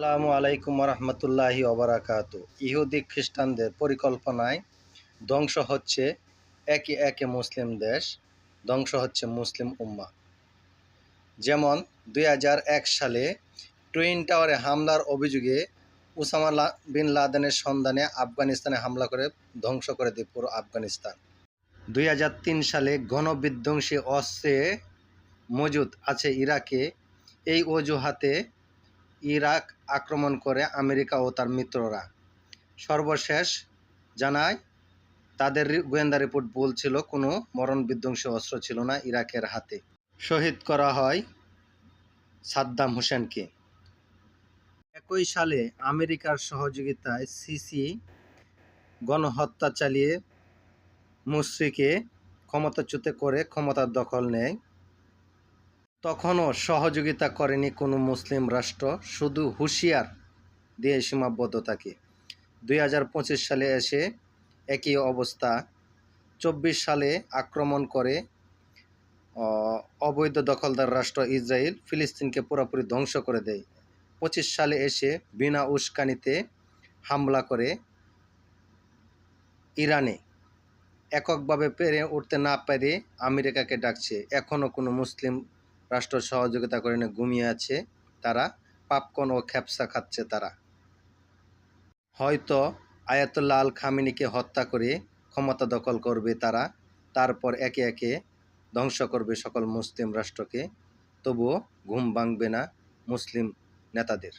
আসসালামু আলাইকুম রহমতুল্লাহি ওবারাকাতু। ইহুদি খ্রিস্টানদের পরিকল্পনায় ধ্বংস হচ্ছে একে একে মুসলিম দেশ, ধ্বংস হচ্ছে মুসলিম উম্মাহ। যেমন 2001 সালে টুইন টাওয়ারে হামলার অভিযোগে উসামা বিন লাদেনের সন্ধানে আফগানিস্তানে হামলা করে ধ্বংস করে দেয় পুরো আফগানিস্তান। 2003 সালে গণবিধ্বংসী অস্ত্রে মজুদ আছে ইরাকে, এই অজুহাতে ইরাক আক্রমণ করে আমেরিকা ও তার মিত্ররা। সর্বশেষ জানায় তাদের গোয়েন্দা রিপোর্ট বলছিল কোনো মরণবিধ্বংসী অস্ত্র ছিল না ইরাকের হাতে। শহীদ করা হয় সাদ্দাম হোসেনকে। একই সালে আমেরিকার সহযোগিতায় সিসি গণহত্যা চালিয়ে মুসরিকে ক্ষমতাচ্যুত করে ক্ষমতার দখল নেয়। তখনও সহযোগিতা করেনি কোনো মুসলিম রাষ্ট্র, শুধু হুঁশিয়ার দিয়ে সীমাবদ্ধ থাকে। 2025 সালে এসে একই অবস্থা। 24 সালে আক্রমণ করে অবৈধ দখলদার রাষ্ট্র ইসরায়েল ফিলিস্তিনকে পুরোপুরি ধ্বংস করে দেয়। 25 সালে এসে বিনা উস্কানিতে হামলা করে ইরানে। এককভাবে পেরে উঠতে না পেরে আমেরিকাকে ডাকছে। এখনও কোনো মুসলিম রাষ্ট্র সহযোগিতা করে না, ঘুমিয়ে আছে তারা, পাপকর্ন ও খেপসা খাচ্ছে তারা। হয়তো আয়াতুল্লাহ আল খামেনিকে হত্যা করে ক্ষমতা দখল করবে তারা, তারপর একে একে ধ্বংস করবে সকল মুসলিম রাষ্ট্রকে। তবুও ঘুম ভাঙবে না মুসলিম নেতাদের।